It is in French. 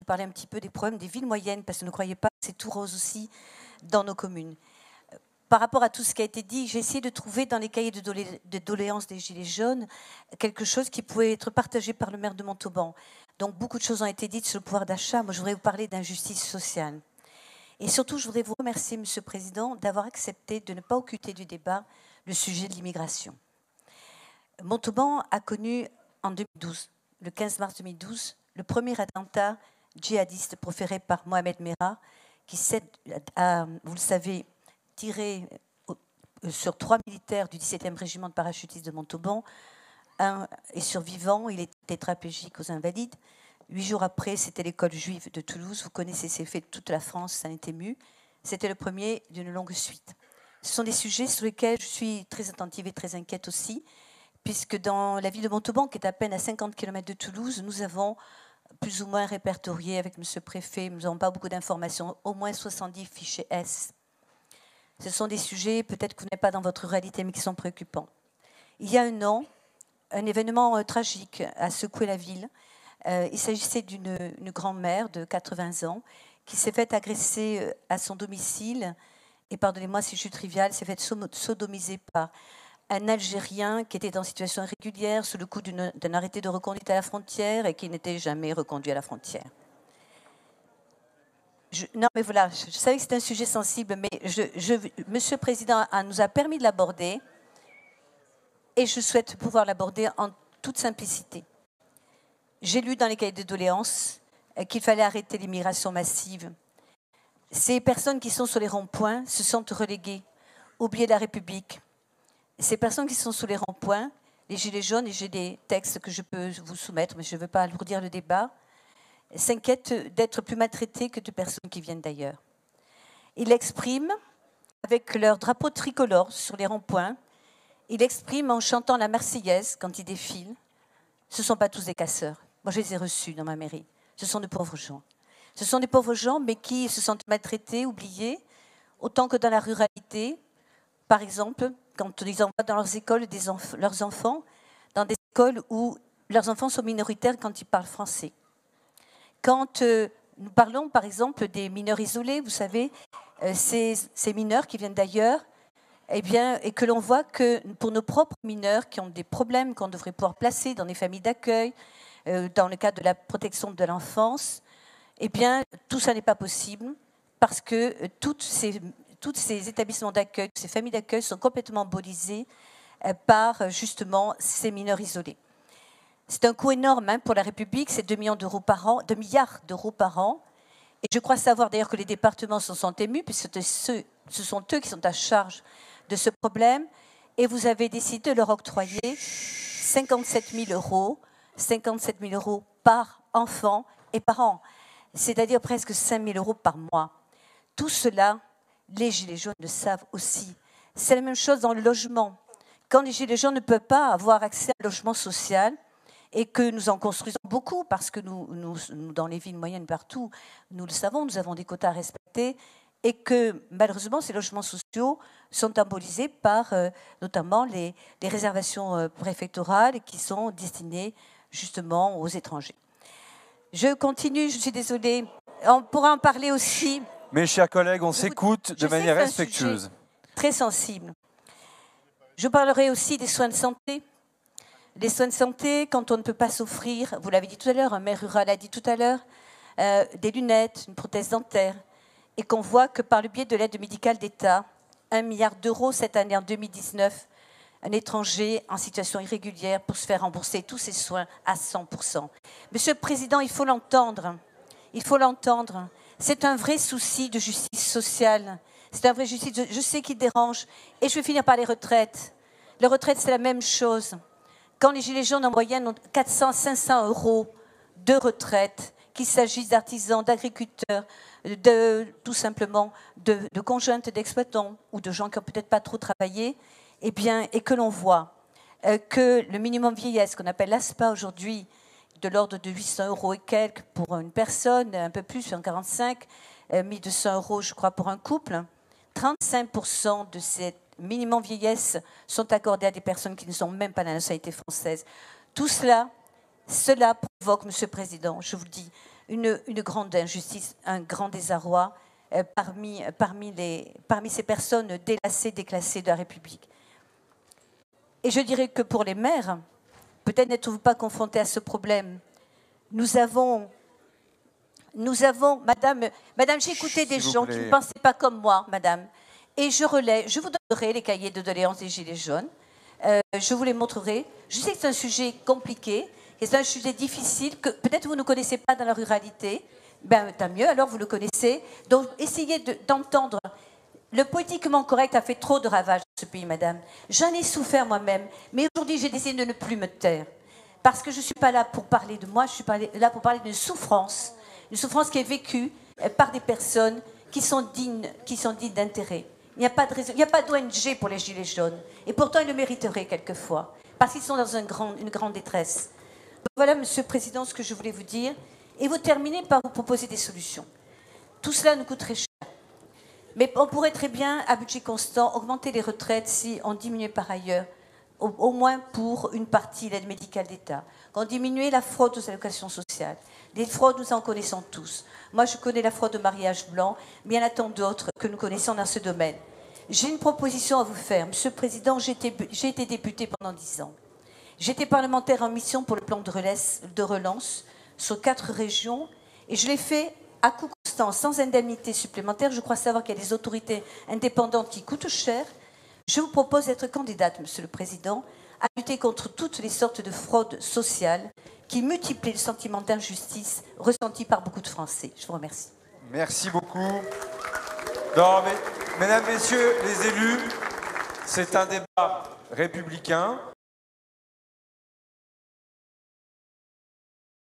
parler un petit peu des problèmes des villes moyennes, parce que ne croyez pas que c'est tout rose aussi dans nos communes. Par rapport à tout ce qui a été dit, j'ai essayé de trouver dans les cahiers de doléances des Gilets jaunes quelque chose qui pouvait être partagé par le maire de Montauban. Donc beaucoup de choses ont été dites sur le pouvoir d'achat. Moi, je voudrais vous parler d'injustice sociale. Et surtout, je voudrais vous remercier, Monsieur le Président, d'avoir accepté de ne pas occulter du débat le sujet de l'immigration. Montauban a connu en 2012, le 15 mars 2012, le premier attentat djihadiste proféré par Mohamed Merah, qui a, vous le savez, tiré sur 3 militaires du 17e régiment de parachutistes de Montauban. Un est survivant, il est tétraplégique aux Invalides. 8 jours après, c'était l'école juive de Toulouse. Vous connaissez ces faits de toute la France, ça n'est ému. C'était le premier d'une longue suite. Ce sont des sujets sur lesquels je suis très attentive et très inquiète aussi, puisque dans la ville de Montauban, qui est à peine à 50 km de Toulouse, nous avons plus ou moins répertorié avec M. le Préfet, nous n'avons pas beaucoup d'informations, au moins 70 fichiers S. Ce sont des sujets, peut-être que vous n'êtes pas dans votre ruralité, mais qui sont préoccupants. Il y a un an, un événement tragique a secoué la ville. Il s'agissait d'une grand-mère de 80 ans qui s'est faite agresser à son domicile, et pardonnez-moi si je suis triviale, s'est faite sodomiser par un Algérien qui était en situation irrégulière sous le coup d'un arrêté de reconduite à la frontière et qui n'était jamais reconduit à la frontière. Non, mais voilà, je savais que c'était un sujet sensible, mais Monsieur le Président nous a permis de l'aborder et je souhaite pouvoir l'aborder en toute simplicité. J'ai lu dans les cahiers de doléances qu'il fallait arrêter l'immigration massive. Ces personnes qui sont sur les ronds-points se sentent reléguées, oubliées de la République. Ces personnes qui sont sous les ronds-points, les Gilets jaunes, et j'ai des textes que je peux vous soumettre, mais je ne veux pas alourdir le débat, s'inquiètent d'être plus maltraités que de personnes qui viennent d'ailleurs. Ils l'expriment avec leur drapeau tricolore sur les ronds-points, ils l'expriment en chantant la Marseillaise quand ils défilent. Ce ne sont pas tous des casseurs. Moi, je les ai reçus dans ma mairie. Ce sont de pauvres gens. Ce sont des pauvres gens, mais qui se sentent maltraités, oubliés, autant que dans la ruralité. Par exemple, quand ils envoient dans leurs écoles leurs enfants, dans des écoles où leurs enfants sont minoritaires quand ils parlent français. Quand nous parlons, par exemple, des mineurs isolés, vous savez, ces mineurs qui viennent d'ailleurs, eh bien, et que l'on voit que pour nos propres mineurs qui ont des problèmes qu'on devrait pouvoir placer dans des familles d'accueil, dans le cadre de la protection de l'enfance, eh bien, tout ça n'est pas possible parce que tous ces établissements d'accueil, ces familles d'accueil sont complètement embolisées par justement ces mineurs isolés. C'est un coût énorme pour la République, c'est 2 milliards d'euros par an. Et je crois savoir d'ailleurs que les départements s'en sont émus, puisque ce sont eux qui sont à charge de ce problème. Et vous avez décidé de leur octroyer 57 000 euros par enfant et par an, c'est-à-dire presque 5 000 euros par mois. Tout cela, les Gilets jaunes le savent aussi. C'est la même chose dans le logement. Quand les Gilets jaunes ne peuvent pas avoir accès à un logement social, et que nous en construisons beaucoup, parce que nous, dans les villes moyennes partout, nous le savons, nous avons des quotas à respecter, et que malheureusement, ces logements sociaux sont embolisés par notamment les réservations préfectorales qui sont destinées justement aux étrangers. Je continue, je suis désolée. On pourra en parler aussi. Mes chers collègues, on s'écoute de manière respectueuse. Très sensible. Je parlerai aussi des soins de santé. Les soins de santé, quand on ne peut pas s'offrir, vous l'avez dit tout à l'heure, un maire rural l'a dit tout à l'heure, des lunettes, une prothèse dentaire, et qu'on voit que par le biais de l'aide médicale d'État, 1 milliard d'euros cette année en 2019, un étranger en situation irrégulière pour se faire rembourser tous ses soins à 100%. Monsieur le Président, il faut l'entendre. Il faut l'entendre. C'est un vrai souci de justice sociale. C'est un vrai souci, je sais qu'il dérange. Et je vais finir par les retraites. Les retraites, c'est la même chose. Quand les Gilets jaunes en moyenne ont 400, 500 euros de retraite, qu'il s'agisse d'artisans, d'agriculteurs, tout simplement de conjointes d'exploitants ou de gens qui n'ont peut-être pas trop travaillé, eh bien, et que l'on voit que le minimum vieillesse, qu'on appelle l'ASPA aujourd'hui, de l'ordre de 800 euros et quelques pour une personne, un peu plus, 45, 1200 euros, je crois, pour un couple, 35% de cette minimum vieillesse sont accordés à des personnes qui ne sont même pas la nationalité française. Tout cela provoque, Monsieur le Président, je vous le dis, une grande injustice, un grand désarroi parmi ces personnes délaissées, déclassées de la République. Et je dirais que pour les maires, peut-être n'êtes-vous pas confrontés à ce problème. Nous avons, madame, j'ai écouté des gens qui ne pensaient pas comme moi, madame, et je vous donnerai les cahiers de doléances des Gilets jaunes, je vous les montrerai. Je sais que c'est un sujet compliqué, et c'est un sujet difficile, que peut-être vous ne connaissez pas dans la ruralité, ben tant mieux, alors vous le connaissez. Donc essayez d'entendre. Le politiquement correct a fait trop de ravages dans ce pays, madame. J'en ai souffert moi-même, mais aujourd'hui j'ai décidé de ne plus me taire. Parce que je ne suis pas là pour parler de moi, je suis là pour parler d'une souffrance qui est vécue par des personnes qui sont dignes d'intérêt. Il n'y a pas de raison, il n'y a pas d'ONG pour les Gilets jaunes. Et pourtant, ils le mériteraient quelquefois, parce qu'ils sont dans une grande détresse. Donc voilà, Monsieur le Président, ce que je voulais vous dire. Et vous terminez par vous proposer des solutions. Tout cela nous coûterait cher. Mais on pourrait très bien, à budget constant, augmenter les retraites si on diminuait par ailleurs, au moins pour une partie, l'aide médicale d'État. Qu'on diminuait la fraude aux allocations sociales. Les fraudes, nous en connaissons tous. Moi, je connais la fraude au mariage blanc, mais il y en a tant d'autres que nous connaissons dans ce domaine. J'ai une proposition à vous faire. Monsieur le Président, j'ai été député pendant 10 ans. J'étais parlementaire en mission pour le plan de relance sur 4 régions, et je l'ai fait à coût constant, sans indemnité supplémentaire. Je crois savoir qu'il y a des autorités indépendantes qui coûtent cher. Je vous propose d'être candidate, Monsieur le Président, à lutter contre toutes les sortes de fraudes sociales qui multiplient le sentiment d'injustice ressenti par beaucoup de Français. Je vous remercie. Merci beaucoup. Non, mais, mesdames, messieurs les élus, c'est un débat républicain.